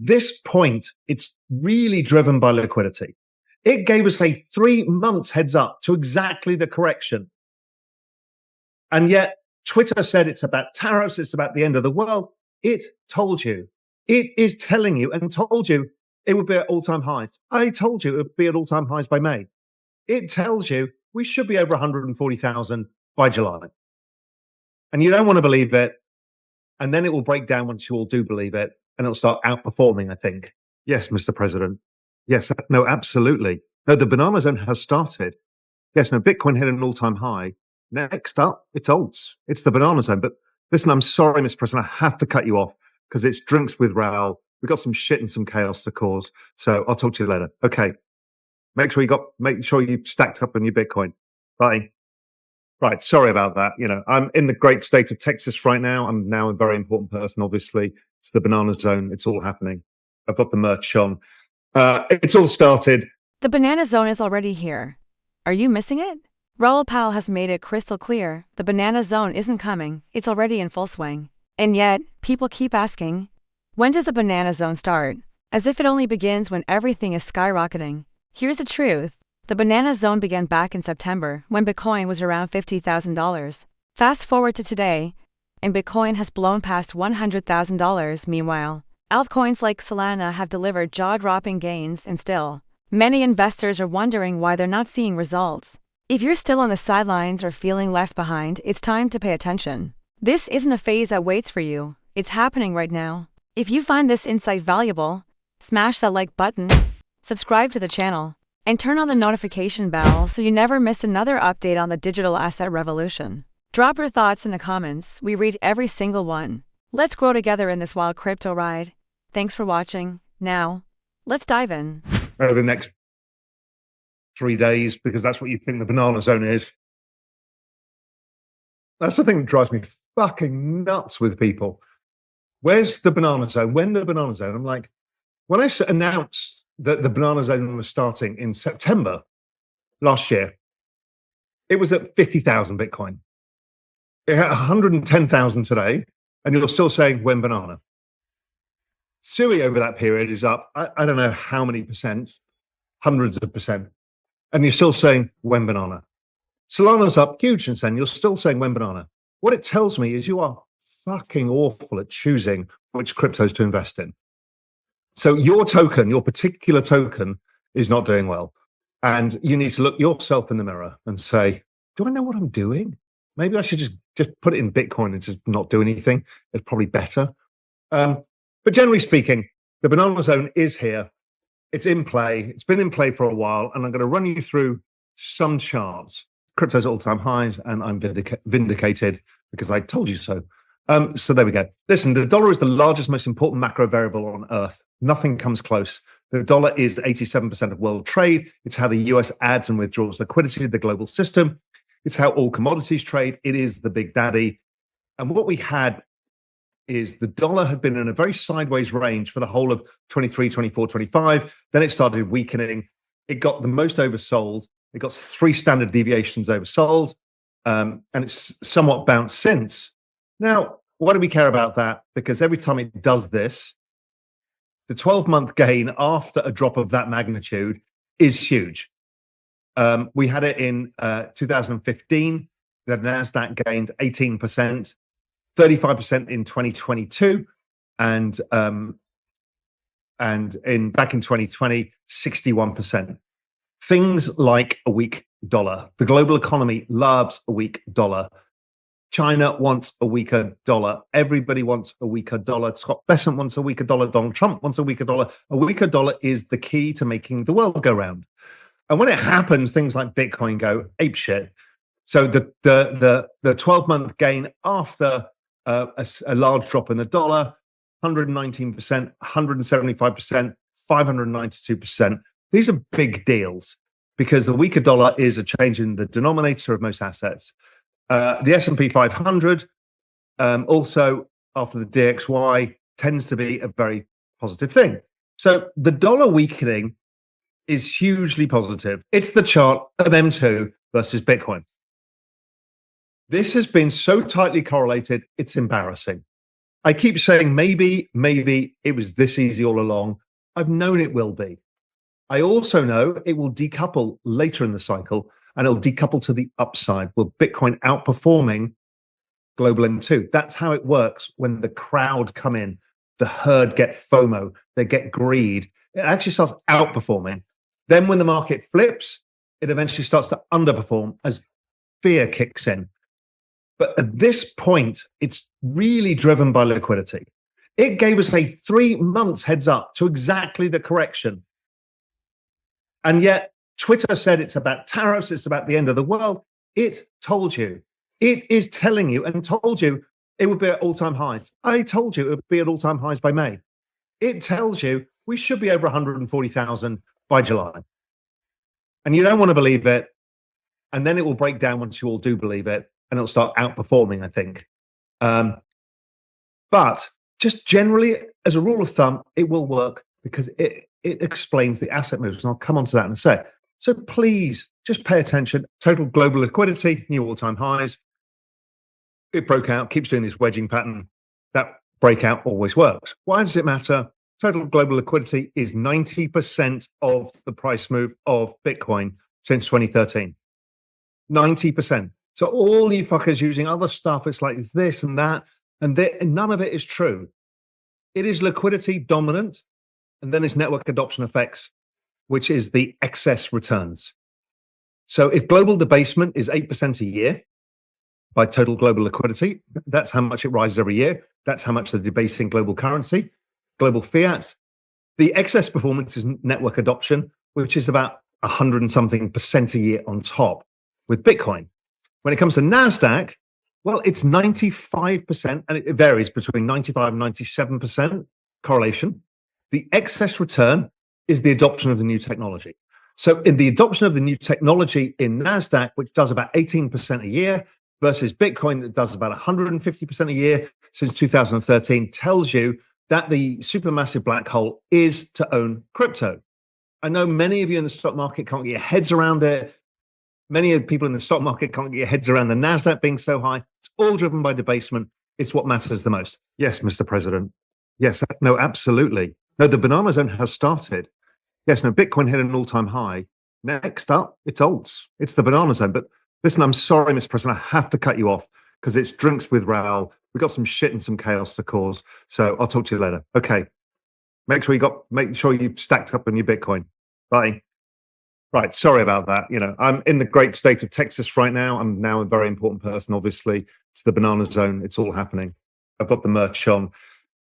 This point, it's really driven by liquidity. It gave us a 3 months heads up to exactly the correction. And yet Twitter said it's about tariffs, it's about the end of the world. It told you. It is telling you and told you it would be at all-time highs. I told you it would be at all-time highs by May. It tells you we should be over 140,000 by July. And you don't want to believe it. And then it will break down once you all do believe it. And it'll start outperforming, I think. Yes, Mr. President. Yes, no, absolutely. No, the banana zone has started. Yes, no, Bitcoin hit an all-time high. Next up, it's alts. It's the banana zone. But listen, I'm sorry, Mr. President, I have to cut you off because it's drinks with Raoul. We've got some shit and some chaos to cause. So I'll talk to you later. Okay. Make sure you stacked up on your Bitcoin. Bye. Right. Sorry about that. You know, I'm in the great state of Texas right now. I'm now a very important person, obviously. It's the banana zone. It's all happening. I've got the merch on. It's all started. The banana zone is already here. Are you missing it? Raoul Pal has made it crystal clear. The banana zone isn't coming. It's already in full swing. And yet, people keep asking, when does the banana zone start? As if it only begins when everything is skyrocketing. Here's the truth. The banana zone began back in September when Bitcoin was around $50,000. Fast forward to today, and Bitcoin has blown past $100,000. Meanwhile, altcoins like Solana have delivered jaw-dropping gains, and still, many investors are wondering why they're not seeing results. If you're still on the sidelines or feeling left behind, it's time to pay attention. This isn't a phase that waits for you. It's happening right now. If you find this insight valuable, smash that like button, subscribe to the channel, and turn on the notification bell so you never miss another update on the digital asset revolution. Drop your thoughts in the comments. We read every single one. Let's grow together in this wild crypto ride. Thanks for watching. Now, let's dive in. Over the next 3 days, because that's what you think the banana zone is. That's the thing that drives me fucking nuts with people. Where's the banana zone? When the banana zone? I'm like, when I announced that the banana zone was starting in September last year, it was at 50,000 Bitcoin. It had 110,000 today, and you're still saying when banana. SUI over that period is up, I don't know how many percent, hundreds of percent, and you're still saying when banana. Solana's up huge since then, you're still saying when banana. What it tells me is you are fucking awful at choosing which cryptos to invest in. So your token, your particular token, is not doing well. And you need to look yourself in the mirror and say, do I know what I'm doing? Maybe I should just put it in Bitcoin and just not do anything. It's probably better. But generally speaking, the banana zone is here. It's in play. It's been in play for a while. And I'm going to run you through some charts. Crypto's at all-time highs, and I'm vindicated because I told you so. So there we go. Listen, the dollar is the largest, most important macro variable on Earth. Nothing comes close. The dollar is 87% of world trade. It's how the US adds and withdraws liquidity to the global system. It's how all commodities trade. It is the big daddy. And what we had is the dollar had been in a very sideways range for the whole of 23, 24, 25. Then it started weakening. It got the most oversold. It got 3 standard deviations oversold. And it's somewhat bounced since. Now, why do we care about that? Because every time it does this, the 12-month gain after a drop of that magnitude is huge. We had it in 2015. The NASDAQ gained 18%, 35% in 2022, and back in 2020, 61%. Things like a weak dollar. The global economy loves a weak dollar. China wants a weaker dollar. Everybody wants a weaker dollar. Scott Bessent wants a weaker dollar. Donald Trump wants a weaker dollar. A weaker dollar is the key to making the world go round. And when it happens, things like Bitcoin go apeshit. So the 12-month gain after a large drop in the dollar, 119%, 175%, 592%. These are big deals because the weaker dollar is a change in the denominator of most assets. The S&P 500, also after the DXY, tends to be a very positive thing. So the dollar weakening is hugely positive. It's the chart of M2 versus Bitcoin. This has been so tightly correlated, it's embarrassing. I keep saying maybe it was this easy all along. I've known it will be. I also know it will decouple later in the cycle, and it'll decouple to the upside, with Bitcoin outperforming global M2. That's how it works when the crowd come in, the herd get FOMO, they get greed. It actually starts outperforming. Then when the market flips, it eventually starts to underperform as fear kicks in. But at this point, it's really driven by liquidity. It gave us a 3 months heads up to exactly the correction. And yet Twitter said it's about tariffs, it's about the end of the world. It told you. It is telling you and told you it would be at all-time highs. I told you it would be at all-time highs by May. It tells you we should be over 140,000 by July. And you don't want to believe it. And then it will break down once you all do believe it. And it'll start outperforming, I think. But just generally, as a rule of thumb, it will work because it explains the asset moves. And I'll come on to that in a sec. So please, just pay attention. Total global liquidity, new all-time highs. It broke out, keeps doing this wedging pattern. That breakout always works. Why does it matter? Total global liquidity is 90% of the price move of Bitcoin since 2013. 90%. So all you fuckers using other stuff, it's like it's this and that, and none of it is true. It is liquidity dominant, and then it's network adoption effects, which is the excess returns. So if global debasement is 8% a year by total global liquidity, that's how much it rises every year. That's how much they're debasing global currency, global fiat. The excess performance is network adoption, which is about 100 and something percent a year on top with Bitcoin. When it comes to NASDAQ, well, it's 95%, and it varies between 95 and 97% correlation. The excess return is the adoption of the new technology. So in the adoption of the new technology in NASDAQ, which does about 18% a year, versus Bitcoin that does about 150% a year since 2013, tells you that the supermassive black hole is to own crypto. I know many of you in the stock market can't get your heads around it. Many of the people in the stock market can't get your heads around the NASDAQ being so high. It's all driven by debasement. It's what matters the most. Yes, Mr. President. Yes, no, absolutely. No, the banana zone has started. Yes, no, Bitcoin hit an all-time high. Next up, it's alts. It's the banana zone. But listen, I'm sorry, Mr. President, I have to cut you off because it's drinks with Raoul. We've got some shit and some chaos to cause. So I'll talk to you later. Okay. Make sure you stacked up on your Bitcoin. Bye. Right. Sorry about that. You know, I'm in the great state of Texas right now. I'm now a very important person, obviously. It's the banana zone. It's all happening. I've got the merch on.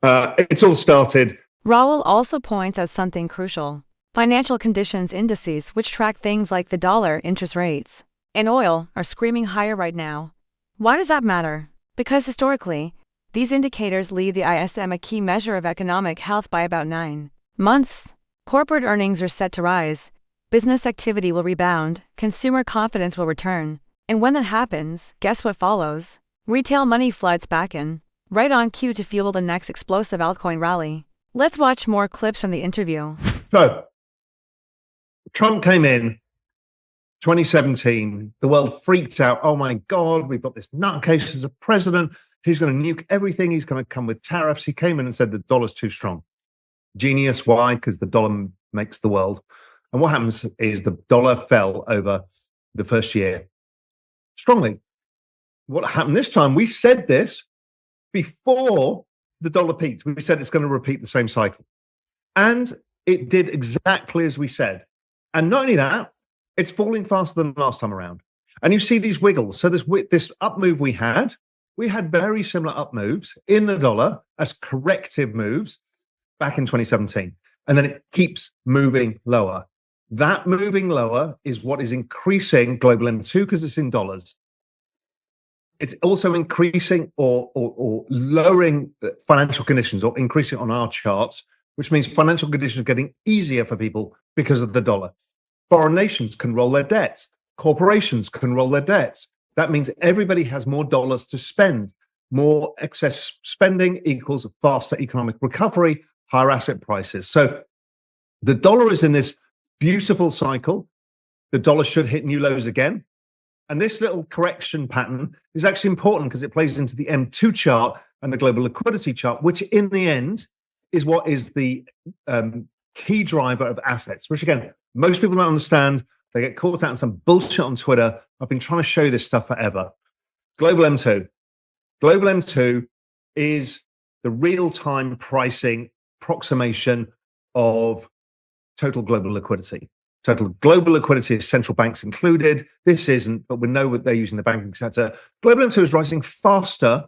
It's all started. Raoul also points out something crucial. Financial conditions indices, which track things like the dollar, interest rates, and oil, are screaming higher right now. Why does that matter? Because historically, these indicators lead the ISM, a key measure of economic health, by about 9 months. Corporate earnings are set to rise. Business activity will rebound, consumer confidence will return. And when that happens, guess what follows? Retail money floods back in, right on cue to fuel the next explosive altcoin rally. Let's watch more clips from the interview. So, Trump came in 2017. The world freaked out. Oh my God, we've got this nutcase as a president. He's going to nuke everything. He's going to come with tariffs. He came in and said the dollar's too strong. Genius. Why? Because the dollar makes the world. And what happens is the dollar fell over the first year strongly. What happened this time? We said this before the dollar peaked. We said it's going to repeat the same cycle. And it did exactly as we said. And not only that, it's falling faster than last time around. And you see these wiggles. So this up move we had very similar up moves in the dollar as corrective moves back in 2017. And then it keeps moving lower. That moving lower is what is increasing global M2 because it's in dollars. It's also increasing or lowering financial conditions, or increasing on our charts, which means financial conditions are getting easier for people because of the dollar. Foreign nations can roll their debts. Corporations can roll their debts. That means everybody has more dollars to spend. More excess spending equals faster economic recovery, higher asset prices. So the dollar is in this beautiful cycle. The dollar should hit new lows again. And this little correction pattern is actually important because it plays into the M2 chart and the global liquidity chart, which in the end is what is the key driver of assets, which again, most people don't understand. They get caught out in some bullshit on Twitter. I've been trying to show you this stuff forever. Global M2. Global M2 is the real-time pricing approximation of total global liquidity. Total global liquidity is central banks included. This isn't, but we know what they're using the banking sector. Global M2 is rising faster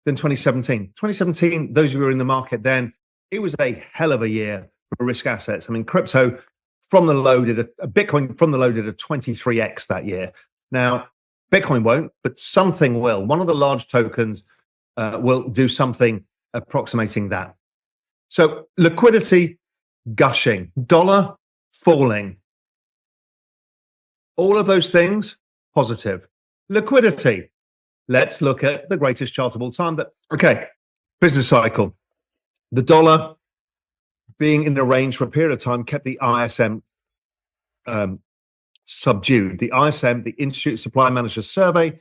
than 2017. 2017, those of you who were in the market then, it was a hell of a year for risk assets. I mean, crypto from the low did a Bitcoin from the low did a 23x that year. Now, Bitcoin won't, but something will. One of the large tokens will do something approximating that. So liquidity gushing, dollar falling. All of those things, positive. Liquidity. Let's look at the greatest chart of all time. Business cycle. The dollar being in a range for a period of time kept the ISM subdued. The ISM, the Institute Supply Managers Survey,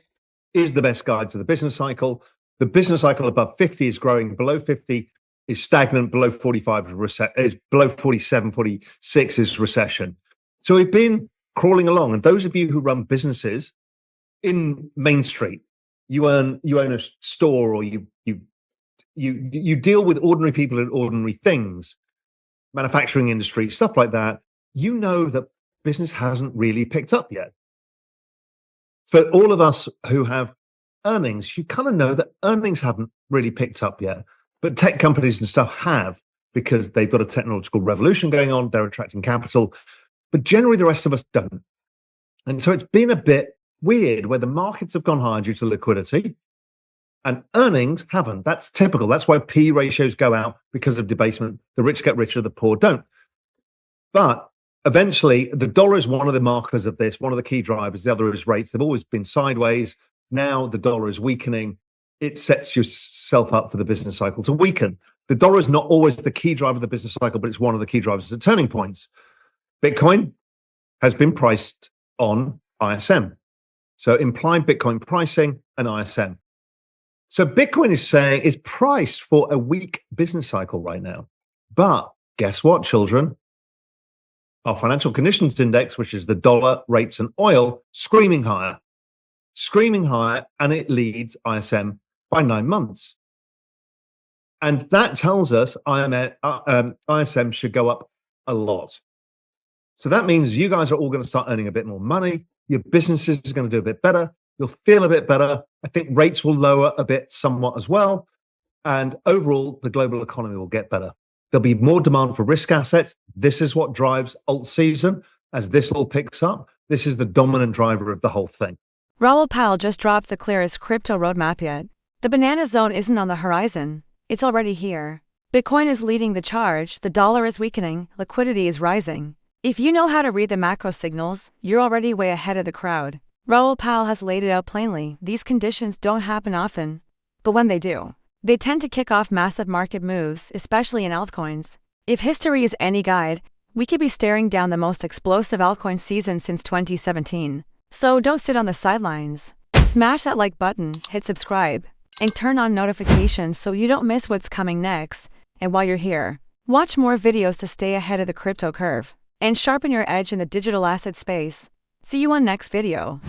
is the best guide to the business cycle. The business cycle above 50 is growing, below 50 is stagnant, below 45 is below 47, 46 is recession. So we've been crawling along. And those of you who run businesses in Main Street, you own a store, or you deal with ordinary people and ordinary things, manufacturing industry, stuff like that. You know that business hasn't really picked up yet. For all of us who have earnings, you kind of know that earnings haven't really picked up yet. But tech companies and stuff have, because they've got a technological revolution going on. They're attracting capital. But generally, the rest of us don't. And so it's been a bit weird where the markets have gone higher due to liquidity and earnings haven't. That's typical. That's why P ratios go out, because of debasement. The rich get richer, the poor don't. But eventually, the dollar is one of the markers of this, one of the key drivers. The other is rates. They've always been sideways. Now the dollar is weakening. It sets yourself up for the business cycle to weaken. The dollar is not always the key driver of the business cycle, but it's one of the key drivers at turning points. Bitcoin has been priced on ISM. So implied Bitcoin pricing and ISM. So Bitcoin is priced for a weak business cycle right now. But guess what, children? Our financial conditions index, which is the dollar, rates, and oil, screaming higher, and it leads ISM by 9 months. And that tells us ISM should go up a lot. So that means you guys are all going to start earning a bit more money. Your businesses are going to do a bit better. You'll feel a bit better. I think rates will lower a bit somewhat as well. And overall, the global economy will get better. There'll be more demand for risk assets. This is what drives alt season. As this all picks up, this is the dominant driver of the whole thing. Raoul Pal just dropped the clearest crypto roadmap yet. The banana zone isn't on the horizon. It's already here. Bitcoin is leading the charge, the dollar is weakening, liquidity is rising. If you know how to read the macro signals, you're already way ahead of the crowd. Raoul Pal has laid it out plainly. These conditions don't happen often. But when they do, they tend to kick off massive market moves, especially in altcoins. If history is any guide, we could be staring down the most explosive altcoin season since 2017. So don't sit on the sidelines. Smash that like button, hit subscribe, and turn on notifications so you don't miss what's coming next. And while you're here, watch more videos to stay ahead of the crypto curve and sharpen your edge in the digital asset space. See you on next video.